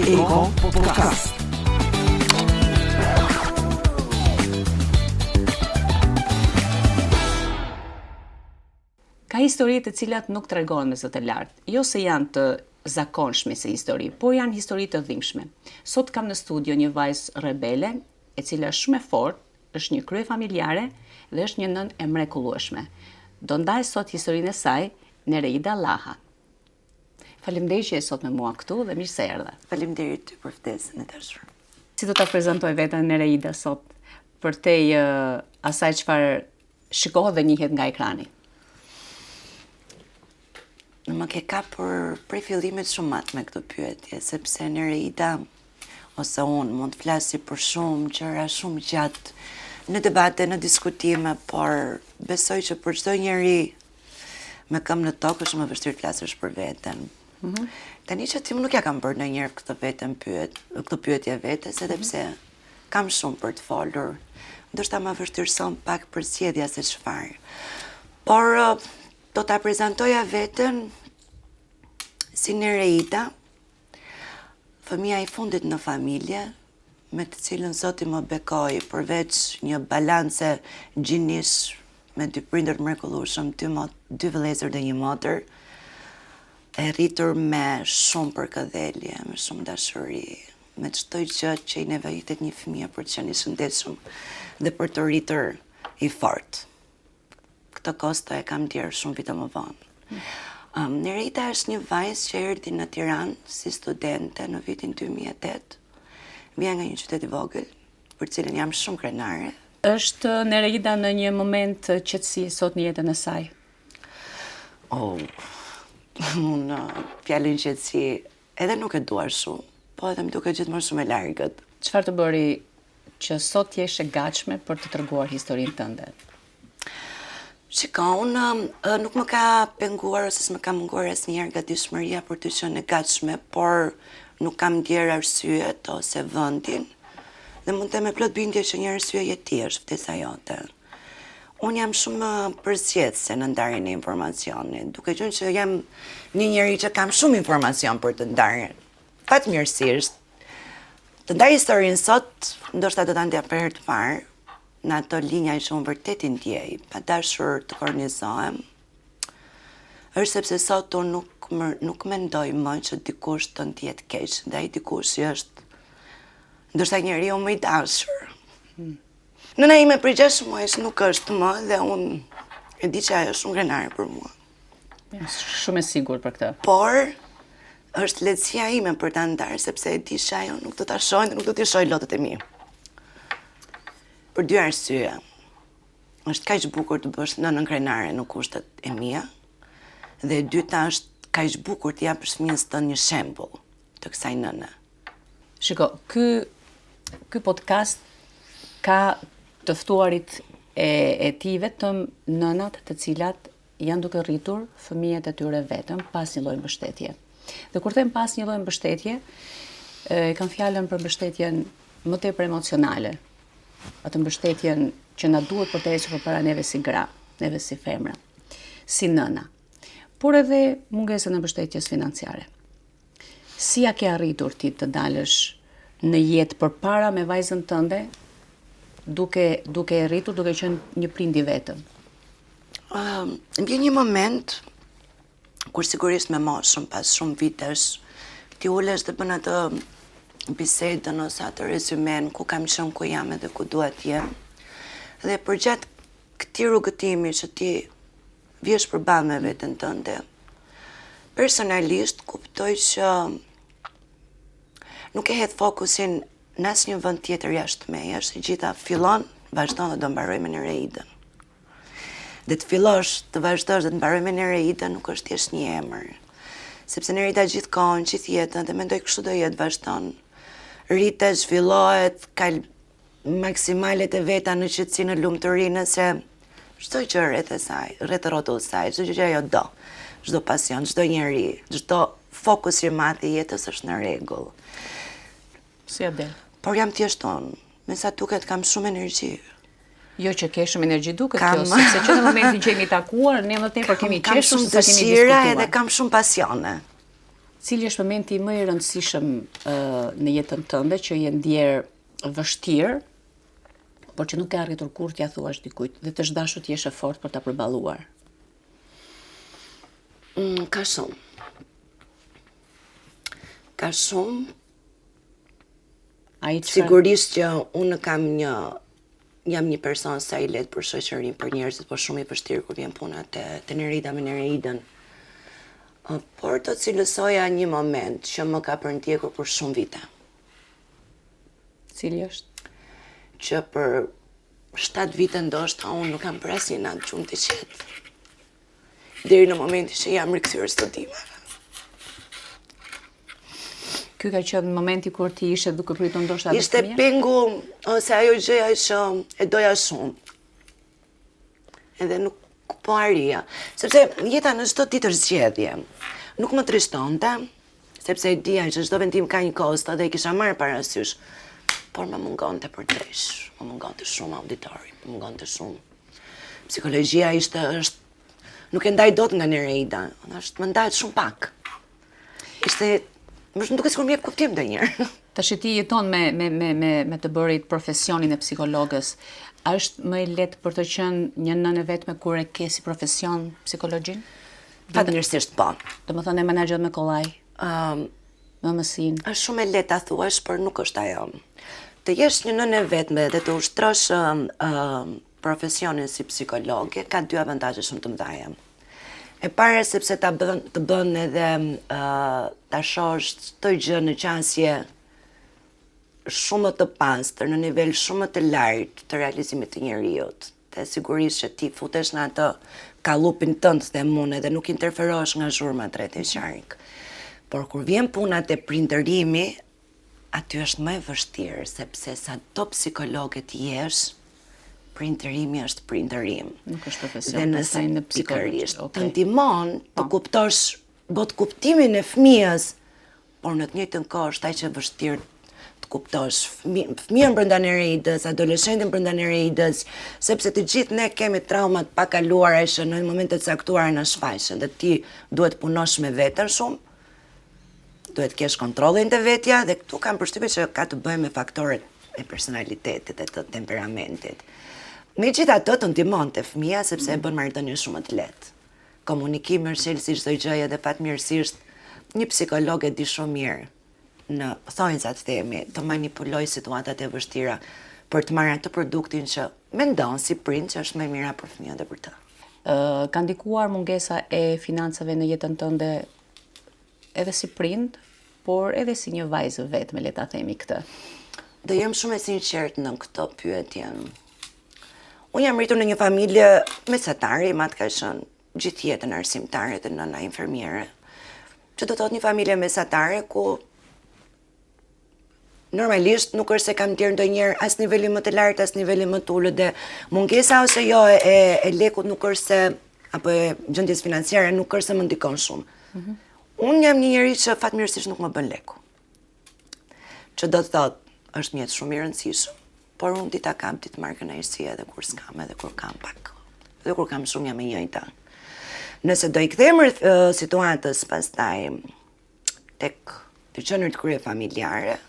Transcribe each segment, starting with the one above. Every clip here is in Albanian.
Eko Podcast. Ka histori të cilat nuk tregohen me zë të lartë, jo se janë të zakonshme si histori, por janë histori të dhimbshme. Sot kam në studio një vajzë rebele, e cila është shumë e fortë, është një krye familjare dhe është një nën e mrekullueshme. Do ndaj sot historinë e saj Nereida Llaha. Faleminderit që je sot me mua këtu dhe mirë se erdhe. Faleminderit ty për ftesën e dashur. Si do ta prezantoj veten Nereida sot për te asaj çfarë shikohet dhe njihet nga ekrani? Më ke kapur prej fillimit shumë mat me këtë pyetje, sepse Nereida ose unë mund të flasi për shumë gjëra shumë gjatë në debate, në diskutime, por besoj që për çdo njeri me këmbë në tokë është më vështirë të flasësh për veten. Tani që ti nuk ja kam bërë ndonjëherë këtë pyetje vetes, edhe pse kam shumë për të folur. Ndoshta më vështirëson pak përzgjedhja se çfarë. Por do ta prezantoja veten si Nereida, fëmia i fundit në familje, me të cilën Zoti më bekoi përveç një balance gjinish me dy prindër mrekullueshëm, dy vëllezër dhe një motër, e rritur me shumë përkëdhelje, me shumë dashuri, me çdo gjë që i nevojitet një fëmijë për të qenë i shëndetshëm dhe për të rritur i fortë. Këtë kosto e kam ndjerë shumë vite më vonë. Nereida është një vajzë që erdhi në Tiranë si studente në vitin 2008. Vjen nga një qytet i vogël, për cilën jam shumë krenare. Është Nereida në një moment qetësie sot në jetën e saj? Unë fjalën qetësi edhe nuk e duar shumë, po edhe më duket gjithmonë shumë e largët. Çfarë të bëri që sot jesh e gatshme për të treguar historinë tënde? Shiko, unë nuk më ka penguar ose s'më ka munguar asnjëherë gatishmëria për të qenë e gatshme, por nuk kam ndjerë arsyet ose vendin, dhe mund të me plot bindje që një arsye e ti është ftesa jote. Unë jam shumë përzgjedhëse në ndarjen e informacionit, duke qenë që jam një njeri që kam shumë informacion për të ndarjen. Fatmirësisht, të ndaj historinë sot, ndoshta do ta ndja për herë të parë, në ato linja që unë vërtet i ndjej, pa dashur të kornizohem, është sepse sot unë nuk mendoj më që dikush të ndjetë keq, dhe ai dikush është ndoshta njeriu më i dashur. Nëna ime për 6 muaj nuk është më dhe unë e di që ajo është shumë krenare për mua. Shumë e sigurt për këtë. Por është lehtësia ime për ta ndarë, sepse e di që ajo nuk do ta shohë dhe nuk do t'i shohë lotët e mi. Për dy arsye. Është kaq bukur të bësh nënën krenare në kushtet e mia, dhe e dyta është kaq bukur të japësh fëmijës tënd një shembull të kësaj nëne. Shiko, ky podcast ka të ftuarit e tij vetëm nënat të cilat janë duke rritur fëmijët e tyre vetëm pas një lloj mbështetje. Dhe kur them pas një lloj mbështetje, kam fjalën për mbështetjen më tepër emocionale. Atë mbështetjen që na duhet për të ecur përpara neve si gra, neve si femra, si nëna, por edhe mungesën e mbështetjes financiare. Si ja ke arritur ti të dalësh në jetë përpara me vajzën tënde, duke e rritur, duke qenë një prind i vetëm? Vjen një moment kur sigurisht me moshën, pas shumë vitesh, ti ulesh dhe bën atë bisedën ose atë rezumen ku kam qenë, ku jam edhe ku dua të jem. Dhe përgjatë këtij rrugëtimi që ti vjesh përballë me veten tënde, personalisht kuptoj që nuk e hedh fokusin në asnjë vend tjetër jashtë meje, e gjitha vazhdon dhe do mbaroj me Nereidën. Dhe të fillosh, të vazhdosh dhe të mbaroj me Nereidën nuk është thjesht një emër. Sepse Nereida gjithkohën, gjithë jetën, dhe mendoj kështu do jetë, vazhdon. Rritet, zhvillohet, ka maksimalet e veta në qetësi, në lumturi, nëse çdo gjë rreth e saj, rreth rrotullit saj, çdo gjë që ajo do, çdo pasion, çdo njeri, çdo fokus i madh i jetës është në rregull. Si ja del? Por jam thjesht unë, me sa duket kam shumë energji. Jo që ke shumë energji duket kjo, sepse që në momentin që jemi takuar, ne më tepër kemi qeshur se sa kemi diskutuar. Kam shumë dëshira edhe kam shumë pasione. Cili është momenti më i rëndësishëm në jetën tënde që je ndjerë vështirë, por që nuk ke arritur kur t'ja thuash dikujt dhe të dashur të jesh e fortë për ta përballuar? Ka shumë. Ka shumë. Sigurisht që unë jam një person sa i lehtë për shoqërinë, për njerëzit, por shumë i vështirë kur vjen puna te Nereida me Nereidën. Por do të cilësoja një moment që më ka përndjekur për shumë vite. Cili është? Që për 7 vite ndoshta unë nuk kam për asnjë natë gjumë të qetë. Deri në momentin që jam rikthyer studimeve. Ky ka qenë momenti kur ti ishe duke pritur ndoshta të Ishte pengu ose ajo gjëja që e doja shumë. Edhe nuk po arria, sepse jeta në çdo ditë është zgjedhje. Nuk më trishtonte, sepse e dija që çdo vendim ka një kosto dhe e kisha marrë parasysh. Por më mungonte për tresh, më mungonte shumë auditori, më mungonte shumë. Psikologjia nuk e ndaj dot nga Nereida, më ndahet shumë pak. Më duket sikur më jep kuptim ndonjëherë. Tash ti jeton me të bërit profesionin e psikologës. A është më i lehtë për të qenë një nënë vetme kur e ke si profesion psikologjin? Fatmirësisht po. Domethënë e menaxhon me kollaj. Me mësinë. Është shumë e lehtë ta thuash, por nuk është ajo. Të jesh një nënë vetme dhe të ushtrosh profesionin si psikologe ka 2 avantazhe shumë të mëdha. E para sepse të bën edhe ta shohësh çdo gjë në qasje shumë të pastër, në nivel shumë të lartë të realizimit të njerëzit. Dhe sigurisht që ti futesh në atë kallupin tënd them unë dhe nuk interferohesh nga zhurma tretë e qark. Por kur vjen puna te prindërimi, aty është më e vështirë sepse sa do psikologe ti jesh, prindërimi është prindërim. Nuk është profesion pastaj në psikologji. Të ndihmon të kuptosh kuptimin e fëmijës, por në të njëjtën kohë është aq e vështirë të kuptosh fëmijën brenda Nereidës, adoleshentin brenda Nereidës, sepse të gjithë ne kemi traumat pakaluara që në momente të caktuara na shfaqen dhe ti duhet punosh me veten shumë, duhet kesh kontrollin të vetja dhe këtu kam përshtypjen që ka të bëjë me faktorët e personalitetit e të temperamentit. Megjithatë të ndihmon te fëmia sepse e bën marrëdhënien shumë më të lehtë. Komunikimi është si çdo gjë dhe fatmirësisht një psikolog e di shumë mirë në thonjza të themi të manipuloj situatat e vështira për të marrë atë produktin që mendon si prind që është më mira për fëmijën dhe për të. Ka ndikuar mungesa e financave në jetën tënde edhe si prind, por edhe si një vajzë vetme, le ta themi këtë? Do jem shumë e sinqertë në këtë pyetje. Unë jam rritur në një familje mesatare, i mat ka qenë gjithë jetën arsimtare dhe nëna infermiere. Që do thotë një familje mesatare ku normalisht nuk është se kam ndjerë ndonjëherë as niveli më të lartë, as niveli më të ulët dhe mungesa ose jo e lekut nuk është se apo e gjendjes financiare nuk është se më ndikon shumë. Unë jam një njerëz që fatmirësisht nuk më bën leku. Që do të thotë është mjet shumë i rëndësishëm, por unë dita kam ditë marr kënaqësi edhe kur s'kam, edhe kur kam pak. Edhe kur kam shumë jam e njëjta. Nëse do I kthehem situatës pastaj tek të qenërit krye familjare,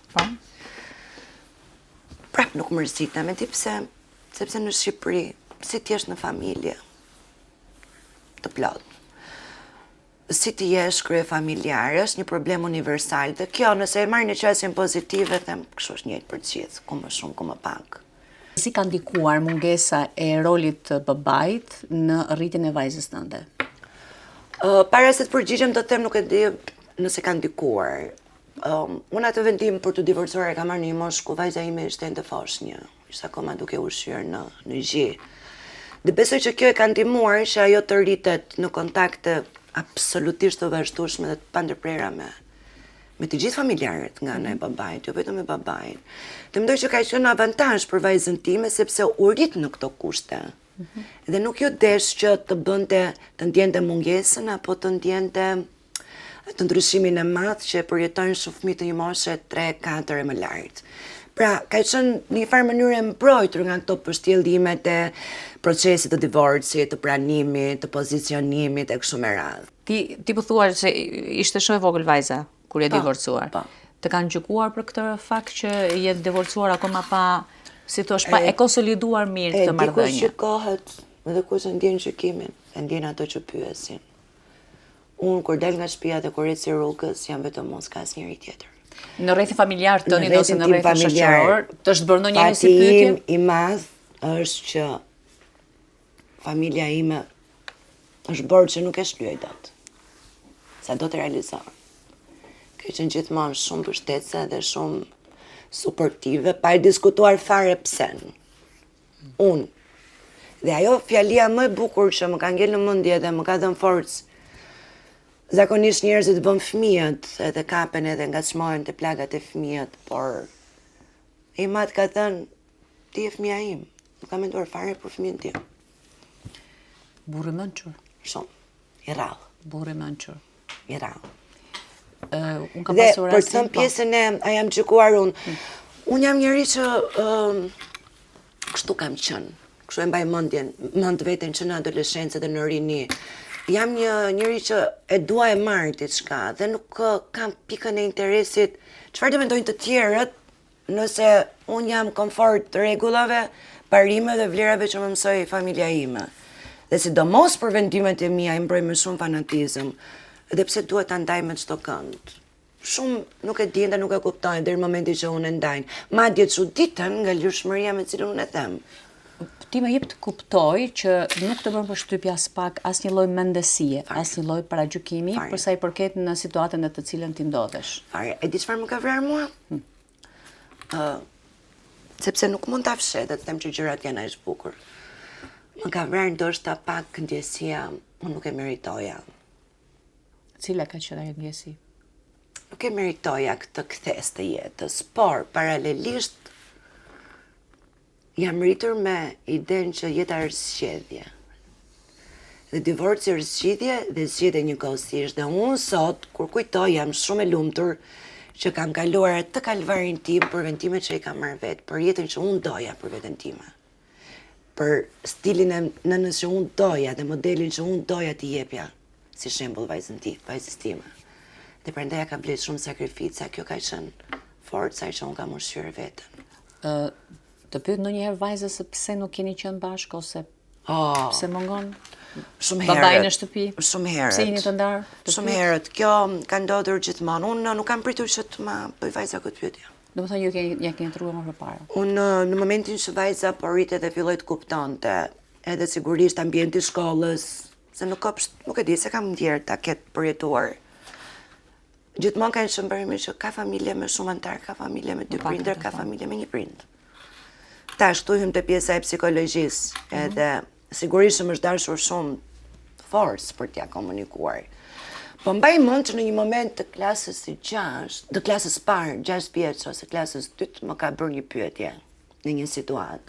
prap nuk mërzitem, e di pse, sepse në Shqipëri, si t'jesh në familje, të plot. Si ti jesh krye familjare, është një problem universal, dhe kjo nëse e marrë një qasjen pozitive, them, kështu është njëjtë për të gjithë, ku më shumë, ku më pak. Si ka ndikuar mungesa e rolit të babait në rritjen e vajzës tënde? Para se të përgjigjem do të them nuk e di nëse ka ndikuar. Unë atë vendim për të divorcuar e kam marrë në një moshë ku vajza ime ishte ende foshnjë, ishte akoma duke ushqyer në gji. Dhe besoj që kjo e ka ndihmuar që ajo të rritet në kontakte absolutisht të vazhdueshme dhe të pandërprera me të gjithë familjarët nga ana e babait, jo vetëm me babain. Dhe mendoj që ka qenë avantazh për vajzën time sepse u rrit në këto kushte. Dhe nuk ju desh që të ndjente mungesën apo të ndjente të ndryshimin e madh që përjetojnë shumë fëmijë të një moshe 3-4 e më lartë. Pra, ka qenë në një farë mënyrë e mbrojtur nga këto përshtjellimet e procesit të divorcit, të pranimit, të pozicionimit e kështu me radhë. Ti po thuar se ishte shumë e vogël vajza kur je divorcuar. Po. Të kanë gjykuar për këtë fakt që je divorcuar akoma pa, si thosh, pa e konsoliduar mirë këtë marrëdhënie. Dikush shikohet dhe kush e ndjen gjykimin, e ndjen ato që pyesin. Unë kur del nga shtëpia dhe kur eci rrugës, jam vetëm unë, s'ka asnjëri tjetër. Në rrethin familjar tëni ose në rrethin shoqëror, të është bërë ndonjë si pyetje? Fati im i madh është që familja ime është bërë që nuk e shlyej dot. Sa do të realizoj. Ka qenë gjithmonë shumë mbështetëse dhe shumë suportive, pa e diskutuar fare pse. Unë. Dhe ajo fjalia më e bukur që më ka ngel në mendje dhe më ka dhënë forcë. Zakonisht njerëzit bën fëmijët, edhe kapen edhe ngacmohen të plagat e fëmijët, por i mat ka thënë, ti je fëmija im, nuk ka menduar fare për fëmijën tim. Burrë mençur. Shumë, i rrallë. Burrë mençur. I rrallë. Unë kam Dhe pasur për të thënë pjesën e a jam gjykuar unë jam njëri që kështu kam qenë. Kështu e mbaj mend veten që në adoleshencë dhe në rini. Jam njëri që e dua e marr diçka dhe nuk kam pikën e interesit. Çfarë do mendojnë të tjerët nëse unë jam komfort rregullave, parimeve dhe vlerave që më mësoi familja ime. Dhe sidomos për vendimet e mia i mbroj me shumë fanatizëm. Edhe pse duhet ta ndaj me çdo kënd. Shumë nuk e dinë dhe nuk e kuptojnë deri në momentin që unë e ndaj. Madje çuditën nga lirshmëria me cilën unë e them. Ti më jep të kuptoj që nuk të bën përshtypje as pak asnjë lloj mendësie, asnjë lloj paragjykimi për sa i përket në situatën në të cilën ti ndodhesh. Fare, e di çfarë më ka vrarë mua? Sepse nuk mund ta fshet dhe të them që gjërat janë aq bukur. Më ka vrarë ndoshta pak ndjesia, unë nuk e meritoja. Cila ka qenë ajo ndjesi? Nuk e meritoja këtë kthes të jetës, por paralelisht jam rritur me idenë që jeta është zgjedhje. Dhe divorci është zgjedhje dhe zgjedhje njëkohësisht. Dhe unë sot, kur kujtoj, jam shumë e lumtur që kam kaluar atë kalvarin tim për vendimet që i kam marrë vetë, për jetën që unë doja për veten time. Për stilin e nënës që unë doja dhe modelin që unë doja t'i jepja, si shembull vajzës time. Dhe prandaj ka blet shumë sakrifica, kjo ka qenë forca që unë kam ushqyer veten. Të pyet ndonjëherë vajzës se pse nuk keni qenë bashkë ose pse mungon? Shumë herët. Babai në shtëpi? Shumë herët. Pse jeni të ndarë? Shumë herët. Kjo ka ndodhur gjithmonë. Unë nuk kam pritur që të ma bëj vajza këtë pyetje. Domethënë ju ja keni treguar më përpara. Unë në momentin që vajza po rritet dhe filloi të kuptonte, edhe sigurisht ambienti i shkollës, se nuk e di se kam ndjer ta ketë përjetuar. Gjithmonë kanë qenë parimi që ka familje me shumë antar, ka familje me 2 prindër, ka familje me 1 prind. Tash këtu hym te pjesa e psikologjisë, edhe sigurisht më është dashur shumë forcë për t'ja komunikuar. Po mbaj mend që në një moment të klasës së 6, të klasës parë, 6 vjeç ose klasës 2, më ka bërë një pyetje në një situatë.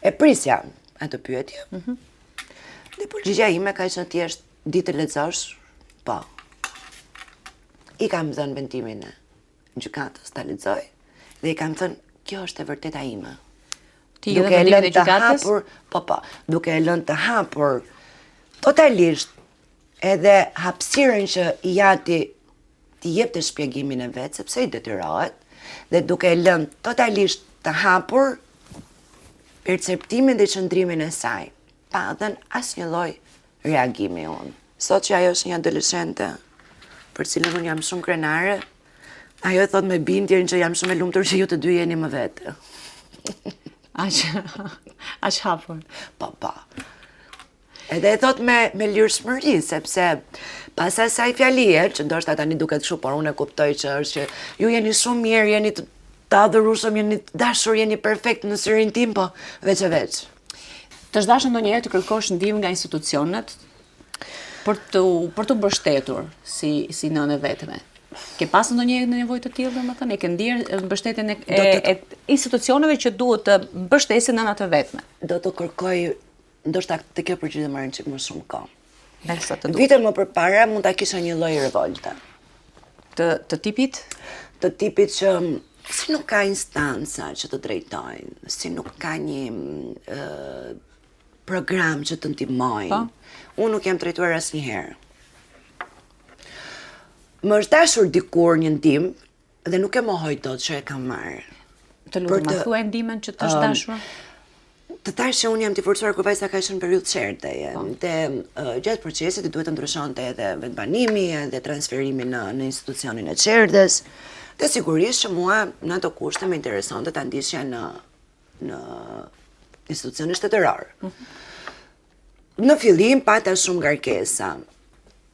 E prisja atë pyetje. Dhe përgjigjja ime ka qenë thjesht, di të lexosh? Po. I kam dhënë vendimin e gjykatës ta lexoj dhe i kam thënë, kjo është e vërteta ime. Ti edhe vendimin e gjykatës? Duke e lënë të hapur totalisht edhe hapësirën që i jati t'i jepte shpjegimin e vet, sepse i detyrohet, dhe duke e lënë totalisht të hapur perceptimin dhe qëndrimin e saj, pa dhënë asnjë lloj reagimi unë. Sot që ajo është një adoleshente, për cilën unë jam shumë krenare, ajo thot me bindjen që jam shumë e lumtur që ju të dy jeni më vete. Aq hapur. Po. Edhe e thot me lirshmëri, sepse pas asaj fjalie, që ndoshta tani duket kështu, por unë e kuptoj që është që ju jeni shumë mirë, jeni të adhurueshëm, jeni të dashur, jeni perfekt në syrin tim, po veç e veç. Të dashur ndonjëherë të kërkosh ndihmë nga institucionet për të mbështetur si nënë vetme. Ke pasur ndonjëherë nevojë të tillë, domethënë, e ke ndier mbështetjen e institucioneve që duhet të mbështesin nënat e vetme. Do të kërkoj, ndoshta të kjo përgjigje marrin çik më shumë kohë. Vite Vite më përpara mund ta kisha një lloj revolte. Të tipit? Të tipit që si nuk ka instanca që të drejtojnë, si nuk ka një program që të ndihmojnë. Unë nuk jam drejtuar asnjëherë. Më është dashur dikur një ndihmë dhe nuk e mohoj dot që e kam marrë. Të lutem, ma thuaj ndihmën që të është dashur? Të thash që unë jam divorcuar kur vajza ka qenë në periudhë çerteje. Dhe gjatë procesit duhet të ndryshonte edhe vendbanimi edhe transferimi në institucionin e çerdhes. Dhe sigurisht që mua në ato kushte më interesonte ta ndiqja në institucionin shtetëror. Në fillim pata shumë ngarkesa.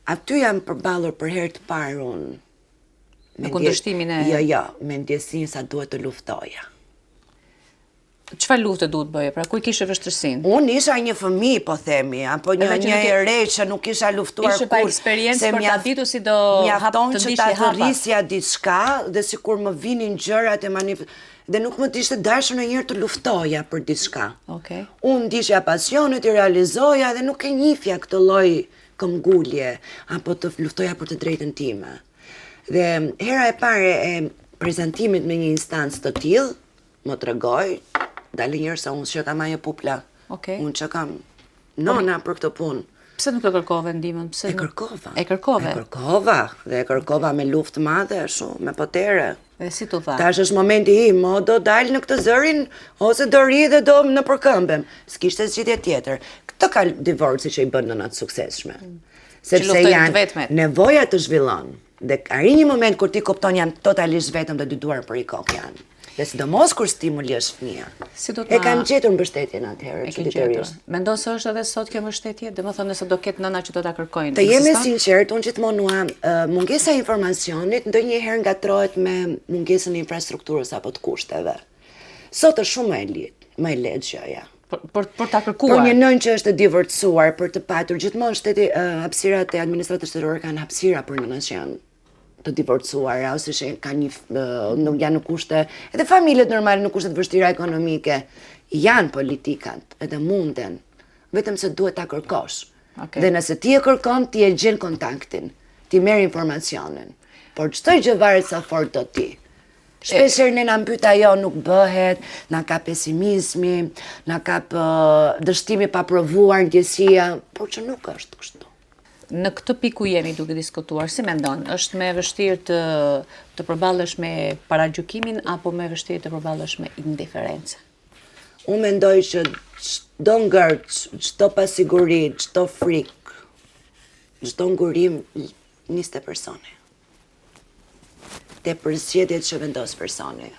Aty jam përballur për herë të parë unë. Në kundërshtimin e... Jo, me ndjesinë sa duhet të luftoja. Çfarë lufte duhet bëje? Pra ku i kishe vështirësinë? Unë isha një fëmijë, po themi, apo një ere që nuk isha luftuar Ishe pa eksperiencë për ta ditur si do hap të ndishje hapa. Mjafton që ta rrisja diçka dhe sikur më vinin gjërat e dhe nuk më t'ishte dashur ndonjëherë të luftoja për diçka. Okej. Unë ndiqja pasionet, i realizoja dhe nuk e njihja këtë lloj këmbgulje apo të luftoja për të drejtën time. Dhe hera e parë e prezantimit me një instancë të tillë më tregoi dalë njërë se unë që kam ajo pupla. Unë që kam nona për këtë punë. Pse nuk e kërkove ndihmën? E kërkova. E kërkove? E kërkova. Dhe e kërkova me luftë madhe, shumë, me potere. Dhe si tu tha? Tash është momenti im, o do dalë në këtë zërin, ose do ri dhe do në përkëmbem. S'kishte zgjidhje tjetër. Këtë ka divorci që i bën nënat suksesshme. Sepse janë nevoja të zhvillon. Dhe arrin një moment kur ti kupton janë totalisht vetëm dhe dy duar për i kokë janë. Dhe sidomos kur stimuli është fëmia. E kam gjetur mbështetjen atëherë, çuditërisht. Mendon se është edhe sot kjo mbështetje? Domethënë nëse do ketë nëna që do ta kërkojnë. Të jemi sinqert, unë gjithmonë mungesa e informacionit ndonjëherë ngatrohet me mungesën e infrastrukturës apo të kushteve. Sot është shumë më e lehtë gjëja. Për ta kërkuar. Por një nënë që është e divorcuar për të patur gjithmonë shteti hapësirat e administratës shtetërore kanë hapësira për nënat që janë të divorcuara ose që kanë nuk janë në kushte, edhe familjet normale në kushte të vështira ekonomike, janë politikat edhe munden, vetëm se duhet ta kërkosh. Dhe nëse ti e kërkon, ti e gjen kontaktin, ti merr informacionin. Por çdo gjë varet sa fort do ti. Shpeshherë ne na mbyt ajo nuk bëhet, na ka pesimizmi, na ka dështimi pa provuar, ndjesia, por që nuk është kështu. Në këtë pikë ku jemi duke diskutuar, si mendon, është më vështirë të përballesh me paragjykimin apo më vështirë të përballesh me indiferencë? Unë mendoj që çdo ngërç, çdo pasiguri, çdo frikë, çdo ngurim niste personi. Te përzgjedhjet që vendos personi.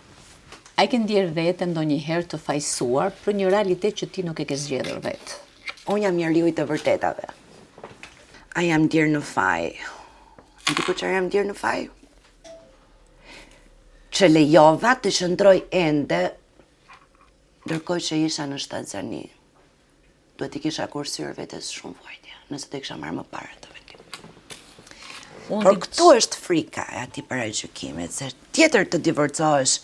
A i ke ndjerë veten ndonjëherë të fajsuar për një realitet që ti nuk e ke zgjedhur vetë? Unë jam njeriu i të vërtetave. A jam ndjerë në faj. Në diku që jam ndjerë në faj? Që lejova të shëndroj ende, ndërkohë që isha në Shtatzani. Duhet i kisha kursyer vetes shumë vojtje, nëse të kisha marrë më parë të vendim. Por këtu është frika e atij paragjykimit, se tjetër të divorcohesh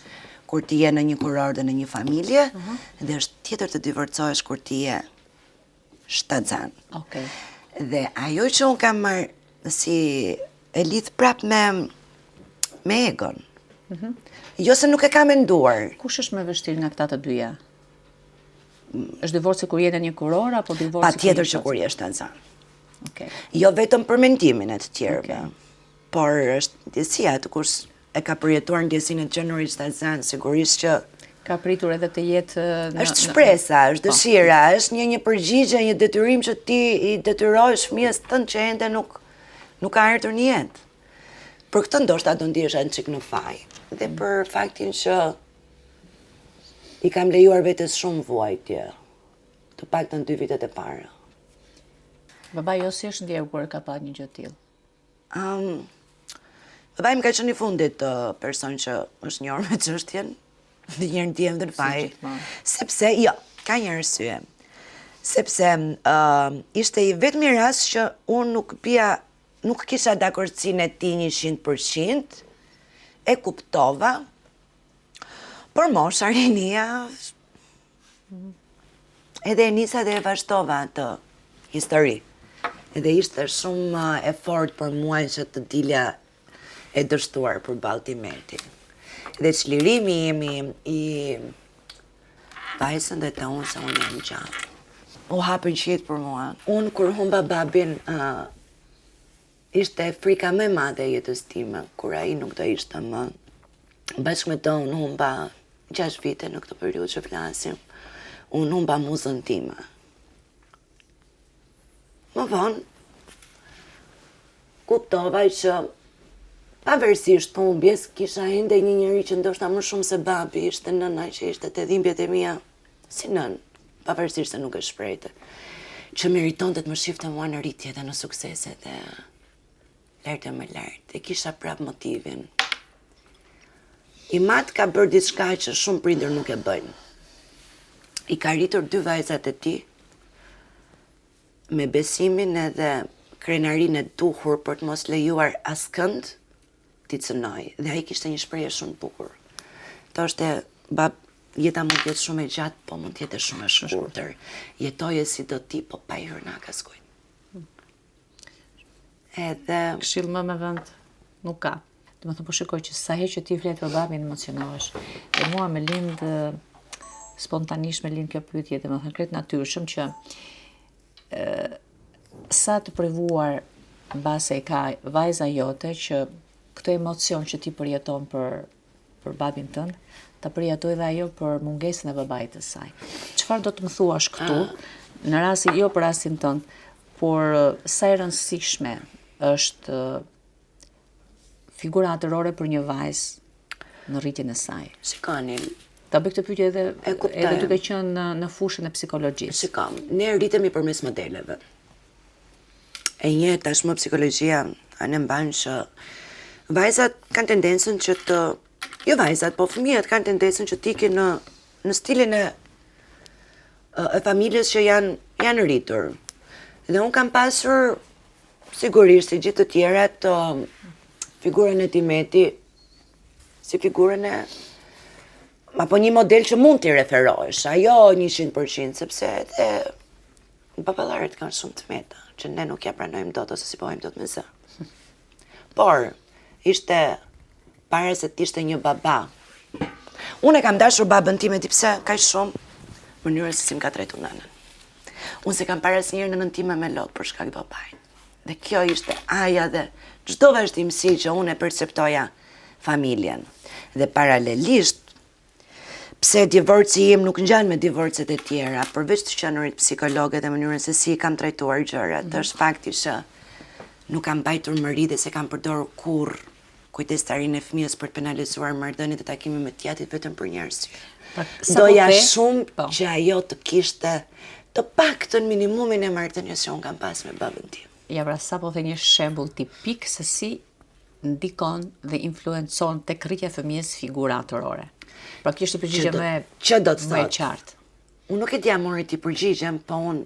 kur ti je në një kuror dhe në një familje, dhe është tjetër të divorcohesh kur ti je shtatzan. Okej. Dhe ajo që unë kam marrë si e lidh prap me egon. Jo se nuk e kam menduar. Kush është më vështirë nga këta të dyja? Është divorci kur je në një kuror apo divorci? Patjetër që kur je shtatzan. Okej. Jo vetëm për mendimin e të tjerëve, por është ndjesia të kush e ka përjetuar ndjesinë e gjenurit shtatzan, sigurisht që ka pritur edhe të jetë... është shpresa, është dëshira, është një përgjigje, një detyrim që ti i detyrohesh fëmijës tënd që ende nuk ka ardhur në jetë. Për këtë ndoshta do ndihesha një çik në faj. Dhe për faktin që i kam lejuar vetes shumë vuajtje, të paktën 2 vitet e para. Baba jo si është ndjerë kur ka pa një gjë tillë? Baba im ka qenë i fundit person që është njohur me çështjen. Dhe njërë ndjem dhe në faj, sepse, jo, ka një arsye, sepse ishte i vetmi rast që unë nuk kisha dakordsinë e tij 100%, e kuptova, por mosha rinia, edhe e nisa dhe e vazhdova atë histori, edhe ishte shumë effort për mua që të dilja e dështuar për baltimeti. Dhe çlirimi i vajzën dhe të unë se unë jam gjallë. U hapën qiejt për mua. Unë kur humba babin, ishte frika më e madhe e jetës time, kur ai nuk do ishte më. Bashkë me të unë humba 6 vite në këtë periudhë që flasim. Unë humba muzën time. Më vonë, kuptova që pavarësisht humbjes, kisha ende një njeri që ndoshta më shumë se babi, ishte nëna që ishte te dhimbjet e mia, si nën, pavarësisht se nuk e shprehte, që meritonte të më shifte mua në rritje dhe në suksese dhe lart e më lart. E kisha prap motivin. I mat ka bërë diçka që shumë prindër nuk e bëjnë. I ka rritur 2 vajzat e tij me besimin edhe krenarinë e duhur për të mos lejuar askënd t'i cënoj. Dhe ai kishte një shprehje shumë bukur. Thoshte, bab, jeta mund të jetë shumë e gjatë, po mund të jetë shumë e shkurtër. Jetoje si do ti, po pa i hyrë kaskujt. Edhe Këshill më me vend nuk ka. Do të thënë po shikoj që sa herë që ti flet për babin emocionohesh. Dhe mua më lind spontanisht më lind kjo pyetje, domethënë krejt natyrshëm që sa të privuar mbase e ka vajza jote që këtë emocion që ti përjeton për babin tënd, ta përjetoj dhe ajo për mungesën e babait të saj. Çfarë do të më thuash këtu, në rastin jo për rastin tënd, por sa e rëndësishme është figura atërore për një vajzë në rritjen e saj? Shikoni, Ta bëj këtë pyetje edhe duke qenë në fushën e psikologjisë. Shikam, ne rritemi përmes modeleve. E një tashmë psikologjia anë mban që vajzat kanë tendencën që të, jo vajzat, po fëmijët kanë tendencën që t'ikin në stilin e familjes që janë rritur. Dhe unë kam pasur sigurisht si gjithë të tjerat figurën e Timeti si figurën e apo një model që mund t'i referohesh, ajo 100%, sepse edhe baballarët kanë shumë të meta, që ne nuk ja pranojmë dot ose si pohojmë dot me zë. Por, ishte para se t'ishte një baba. Unë e kam dashur babën time di pse kaq shumë mënyrën se si më ka trajtuar nënën. Unë se kam parë asnjëherë nënën time me lot për shkak të babait. Dhe kjo ishte aja dhe çdo vazhdimsi që unë e perceptoja familjen. Dhe paralelisht pse divorci im nuk ngjan me divorcet e tjera, përveç të qenurit psikologe dhe mënyrën se si kam trajtuar gjërat, është fakti që nuk kam mbajtur mëri dhe se kam përdorur kurrë kujdestarinë e fëmijës për të penalizuar marrëdhëniet e takimit me tjatit vetëm për një arsye. Doja shumë që ajo të kishte të paktën minimumin e marrëdhënies që unë kam pas me babën tim. Ja, pra sa po the një shembull tipik se si ndikon dhe influencon tek rritja e fëmijës figura atërore. Pra kjo është përgjigje më e qartë. Unë nuk e dia mori ti përgjigjem, po unë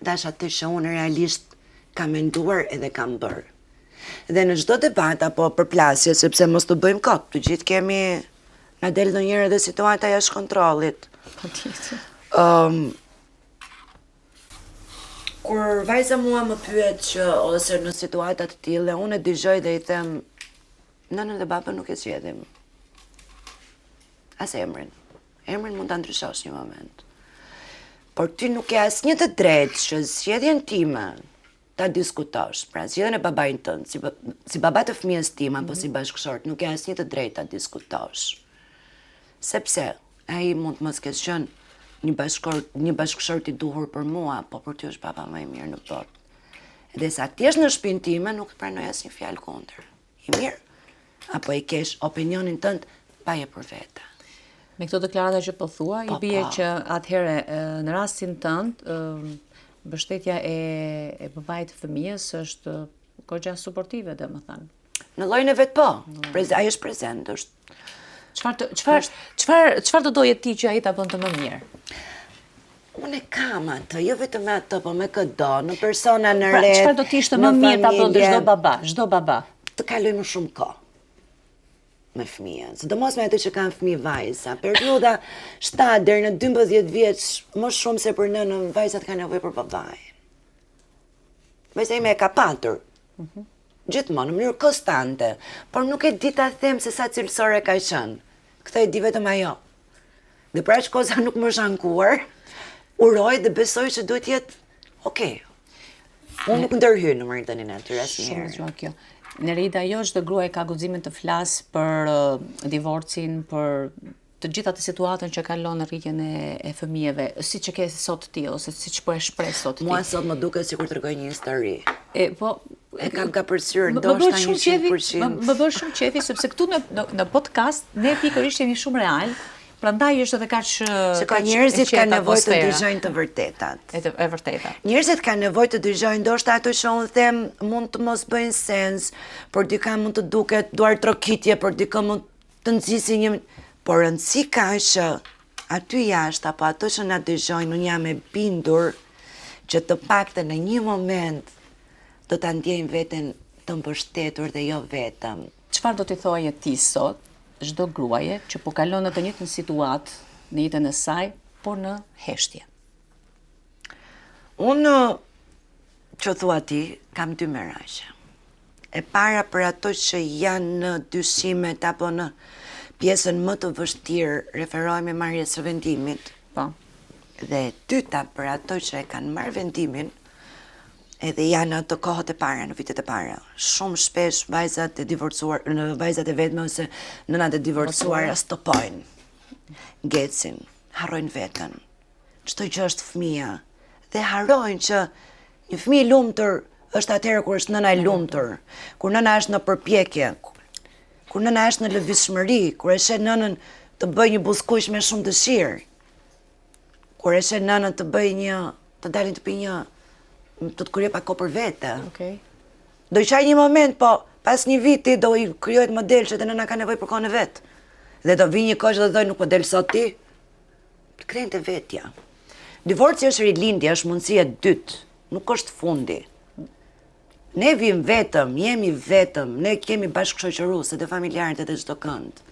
dash atë që unë realisht kam menduar edhe kam bërë. Dhe në çdo debat apo përplasje, sepse mos të bëjmë kot, të gjithë kemi na del ndonjëherë edhe situata jashtë kontrollit. Patjetër. Kur vajza mua më pyet që ose në situata të tilla, unë e dëgjoj dhe i them, nënën dhe babën nuk e zgjedhim. As emrin. Emrin mund ta ndryshosh një moment. Por ti nuk ke asnjë të drejtë që zgjedhjen time ta diskutosh. Pra zgjedhjen e babait tënd, si baba të fëmijës tim apo si bashkëshort, nuk ke asnjë të drejtë ta diskutosh. Sepse ai mund mos ketë qenë një bashkëshort i duhur për mua, po për ty është baba më i mirë në botë. Dhe sa ti je në shtëpinë time, nuk pranoj asnjë fjalë kundër. I mirë? Apo i kesh opinionin tënd pa e për vete. Me këto deklarata që po thua, i bie që atëherë në rastin tënd, mbështetja e babait të fëmijës është goxha suportive, domethënë. Në llojin e vet po. Ai është prezent, është. Çfarë do doje ti që ai ta bënte më mirë? Unë e kam atë, jo vetëm me atë, po me këdo, në persona në rreth. Çfarë do të ishte më mirë ta bënte çdo baba? Të kaloj më shumë kohë me fëmijën, sidomos me ato që kanë fëmijë vajza. Periudha 7 deri në 12 vjeç, më shumë se për nënën, vajzat kanë nevojë për babain. Vajza ime e ka patur. Gjithmonë, në mënyrë konstante, por nuk e di ta them se sa cilësore ka qenë. Këtë e di vetëm ajo. Dhe pra që koza nuk më shankuar, uroj dhe besoj që duhet jetë okej. Unë nuk ndërhyj në marrëdhënien e atyre asnjëherë. Shumë kjo. Nereida, jo çdo grua e ka guximin të flas për divorcin, për të gjitha të situatën që kalon në rritjen e fëmijëve, siç e ke sot ti ose siç po e shpreh sot ti. Mua sot më duket sikur tregoj një histori. Po e kam ka përsyrë ndoshta 100%. Më bën shumë qefi sepse këtu në podcast ne pikërisht jemi shumë real. Prandaj është edhe kaq se ka njerëzit kanë nevojë të dëgjojnë të vërtetat. E vërteta. Njerëzit kanë nevojë të dëgjojnë, ndoshta ato që unë them mund të mos bëjnë sens, por dikë mund të duket duar trokitje, por dikë mund të nxjisë një, por rëndësi ka që aty jashtë apo ato që na dëgjojnë, unë jam e bindur që të paktën në një moment do ta ndjejnë veten të mbështetur dhe jo vetëm. Çfarë do t'i thoje ti sot çdo gruaje që po kalon në të njëjtën situatë në jetën e saj, por në heshtje? Unë që thua ti, kam dy merazhe. E para për ato që janë në dyshimet apo në pjesën më të vështirë, referohemi marrjes së vendimit. Po. Dhe dyta për ato që e kanë marrë vendimin, edhe janë ato kohët e para, në vitet e para. Shumë shpesh vajzat e divorcuar, në vajzat e vetme ose nënat e divorcuara stopojnë, ngecin, harrojnë veten. Çdo gjë është fëmia dhe harrojnë që një fëmijë i lumtur është atëherë kur është nëna e lumtur, kur nëna është në përpjekje, kur nëna është në lëvizshmëri, kur e sheh nënën të bëjë një buzëkuq me shumë dëshirë, kur e sheh nënën të bëjë të dalin të pijë të kryej pa kohë për vete. Okej. Do i qaj një moment, po pas një viti do i kryojët model që të nëna ka nevojë për kohën e vet. Dhe do vi një kohë që do thojë nuk po del sot ti. Të krejnë të vetja. Divorci është rilindja, është mundësia e dytë, nuk është fundi. Ne vim vetëm, jemi vetëm, ne kemi bashkëshoqëruese dhe familjarët edhe çdo kënd.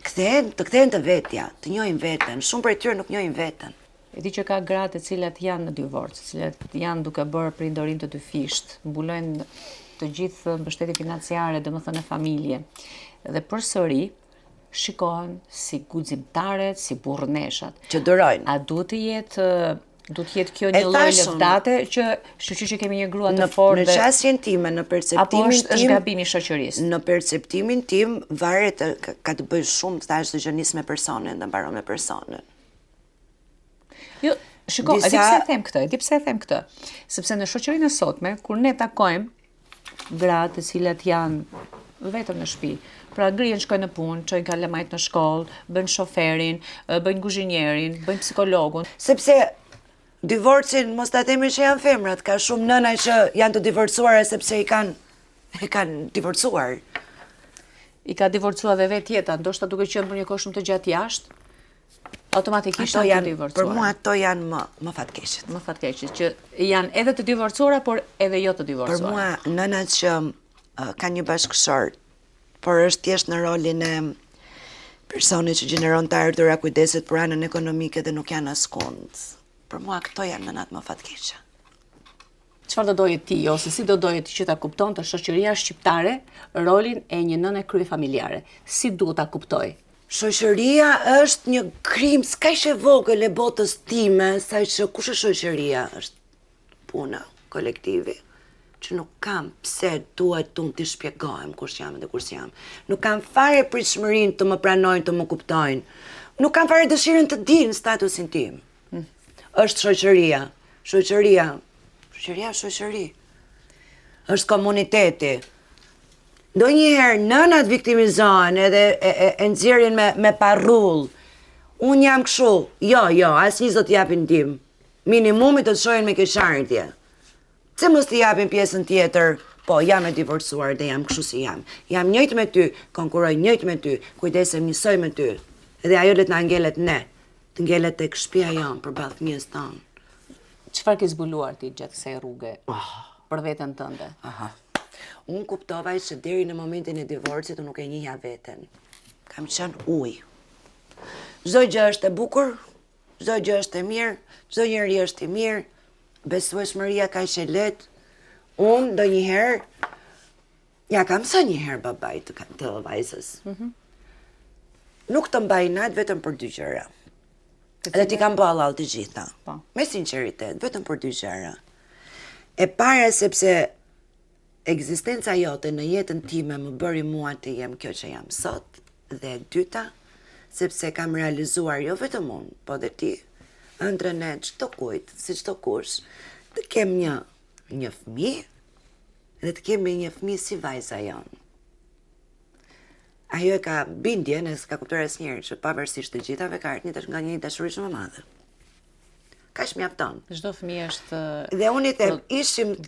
Të kthehen të vetja, të njohin veten. Shumë prej tyre nuk njohin veten. E di që ka gratë të cilat janë në divorc, të cilat janë duke bërë prindërin të dyfisht, mbulojnë të gjithë mbështetje financiare, domethënë familje. Dhe përsëri shikohen si guximtare, si burrneshat. Që durojnë. A duhet të jetë kjo një lloj lëvdate që shqyqy që kemi një grua të fortë? Në qasjen time, në perceptimin tim, apo është gabimi i shoqërisë? Në perceptimin tim varet, ka të bëjë shumë, thash të gjë nis me personin dhe mbaron me personin. Jo, shiko, e di pse e them këtë, sepse në shoqërinë e sotme, kur ne takojmë gratë të cilat janë vetëm në shtëpi, pra ngrihen, shkojnë në punë, çojnë kalamajt në shkollë, bëjnë shoferin, bëjnë kuzhinierin, bëjnë psikologun. Sepse divorcin, mos ta themi që janë femrat, ka shumë nëna që janë të divorcuara sepse i kanë divorcuar. I ka divorcuar dhe vetë jeta, ndoshta duke qenë për një kohë shumë të gjatë jashtë. Automatikisht janë të divorcuara. Për mua ato janë më fatkeqet. Më fatkeqet, që janë edhe të divorcuara, por edhe jo të divorcuara. Për mua, nënat që ka një bashkëshor, por është thjesht në rolin e personit që gjeneron të ardhura, kujdeset për anën ekonomike dhe nuk janë askund. Për mua këto janë nënat më fatkeqe. Çfarë do doje ti, ose si do doje ti që ta kupton të shoqëria shqiptare rolin e një nëne kryefamiljare? Si duhet ta kuptoj? Shoqëria është një krim s'kaq e vogël e botës time, sa që kush është shoqëria, është puna, kolektivi, që nuk kam pse duhet unë t'i shpjegohem kush jam dhe kush jam. Nuk kam fare pritshmërinë të më pranojnë, të më kuptojnë. Nuk kam fare dëshirën të dinë statusin tim. Është shoqëria. Shoqëria është shoqëri. Është komuniteti. Ndonjëherë nënat viktimizohen edhe e nxjerrin me parrull. Unë jam kështu. Jo, asnjë do t'japin ndim. Minimumi do të shohin me keqardhje. Pse mos t'i japin pjesën tjetër? Po, jam e divorcuar dhe jam kështu si jam. Jam njëjtë me ty, konkuroj njëjtë me ty, kujdesem njësoj me ty. Dhe ajo le të na ngelet ne. Të ngelet tek shtëpia jonë përballë fëmijës tonë. Çfarë ke zbuluar ti gjatë kësaj rruge për veten tënde? Unë kuptova që deri në momentin e divorcit unë nuk e njihja veten. Kam qenë ujë. Çdo gjë është e bukur, çdo gjë është e mirë, çdo njeri është i mirë, besueshmëria ka që lehtë. Unë ndonjëherë ja kam thënë një herë babait të vajzës. nuk të mbaj natë vetëm për dy gjëra. Edhe ti kam bë halal të gjitha. Po. Me sinqeritet, vetëm për dy gjëra. E para sepse ekzistenca jote në jetën time më bëri mua të jem kjo që jam sot, dhe e dyta, sepse kam realizuar jo vetëm unë, po dhe ti, ëndrën e çdo kujt, si çdo kush, të kem një fëmijë dhe të kemi një fëmijë si vajza jonë. Ajo e ka bindjen, e s'ka kuptuar asnjëherë që pavarësisht të gjithave ka ardhur nga një dashuri shumë e madhe. Kaq mjafton. Çdo fëmijë është Dhe unë i them,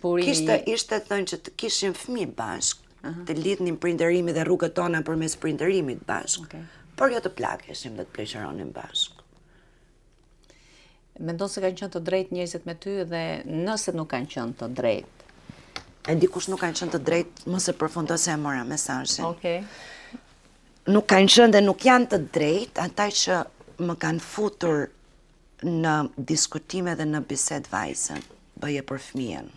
burimi ishte thënë që të kishim fëmijë bashk, të lidhnim prindërimi dhe rrugët tona përmes prindërimit bashk, Okej. por jo të plakeshim dhe të pleqëronim bashk. Mendon se kanë qenë të drejtë njerëzit me ty dhe nëse nuk kanë qenë të drejtë. E dikush nuk kanë qenë të drejtë, mos e përfundo se e mora mesazhin. Okej. Nuk kanë qenë dhe nuk janë të drejtë ata që më kanë futur në diskutime dhe në bised vajzën, bëje për fëmijën.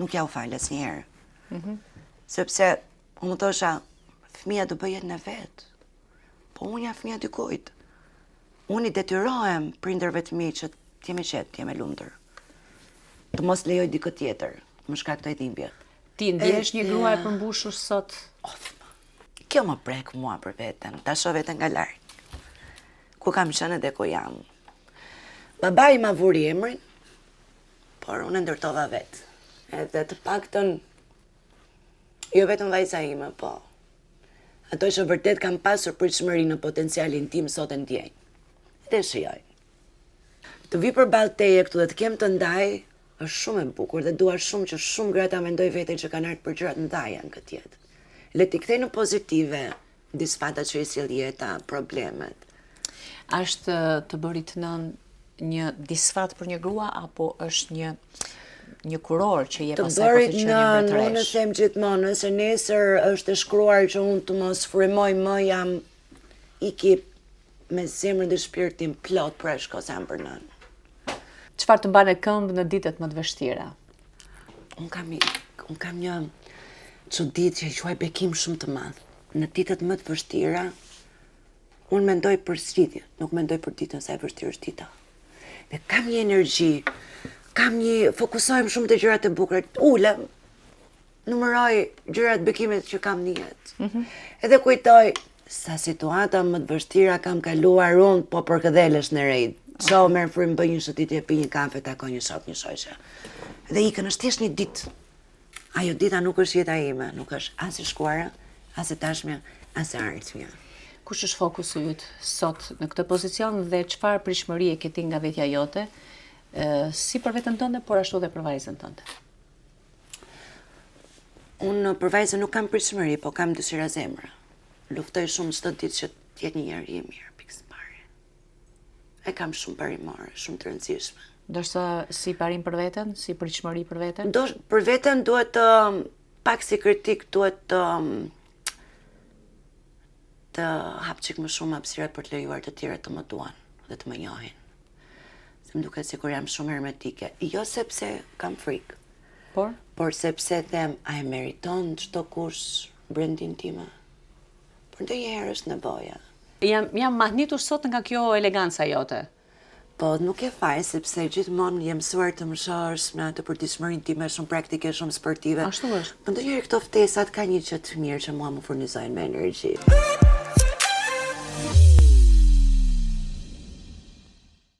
Nuk ja u falë asnjëherë. Sepse unë më thosha, fëmija do bëjet në vetë, po unë jam fëmija dikujt. Unë i detyrohem prindërve të mi që t'jem e qetë, t'jem e lumtur. Të mos lejoj dikë tjetër, më shkaktoj dhimbje. Ti ndjesh një grua e përmbushur sot? Kjo më prek mua për veten, ta shoh veten nga larg. Ku kam qenë dhe ku jam. Babai ma vuri emrin, por unë ndërtova vetë. Edhe të paktën, jo vetëm vajza ime, po. Ato që vërtet kam pasur pritshmëri në potencialin tim sot e ndjejnë. Dhe shijoj. Të vi përballë teje këtu dhe të kem të ndaj, është shumë e bukur dhe dua shumë që shumë gra ta mendoj veten që kanë ardhur për gjëra të ndaja në këtë jetë. Le t'i kthej në pozitive disfatat që i sjell jeta, problemet. Është të bërit nën një disfat për një grua apo është një kuror që je pasaj për të qenë një mbretëresh? Unë them gjithmonë, nëse nesër është e shkruar që unë të mos frymoj më, jam iki me zemrën dhe shpirtin plot për e shko se jam për nën. Çfarë të mban e këmbë në ditët më të vështira? Unë kam një çuditë që e quaj bekim shumë të madh. Në ditët më të vështira, unë mendoj për zgjidhje, nuk mendoj për ditën sa e vështirë është dita. Dhe kam një energji, fokusohem shumë te gjërat e bukura, ulem, numëroj gjërat bekimet që kam në jetë. Edhe kujtoj sa situata më të vështira kam kaluar unë, po për këdhelesh në rejt. Qohë merë frymë, bëj një shëtitje, pi një kafe, takoj një shok, një shoqe. Dhe ikën është thjesht një ditë. Ajo dita nuk është jeta ime, nuk është as e shkuara, as e tashmja, as e ardhmja. Kush është fokusi yt sot në këtë pozicion dhe çfarë pritshmërie ke ti nga vetja jote, si për veten tënde, por ashtu edhe për vajzën tënde? Unë për vajzën nuk kam pritshmëri, po kam dëshira zemre. Luftoj shumë çdo ditë që të jetë një njeri i mirë, pikë së pari. E kam shumë parimore, shumë të rëndësishme. Ndoshta si parim për veten, si pritshmëri për veten? Për veten duhet pak si kritik, duhet të hap çik më shumë hapësira për të lejuar të tjerët të më duan dhe të më njohin. Se më duket sikur jam shumë hermetike. Jo sepse kam frikë, por sepse them, a e meriton çdo kush brendin time? Por ndonjëherë është nevoja. Jam mahnitur sot nga kjo eleganca jote. Po, nuk e fare, sepse gjithmonë jem mësuar të më shohësh me atë përditshmërinë time shumë praktike, shumë sportive. Ashtu është. Po ndonjëherë këto ftesat ka një gjë të mirë që mua më furnizojnë me energji.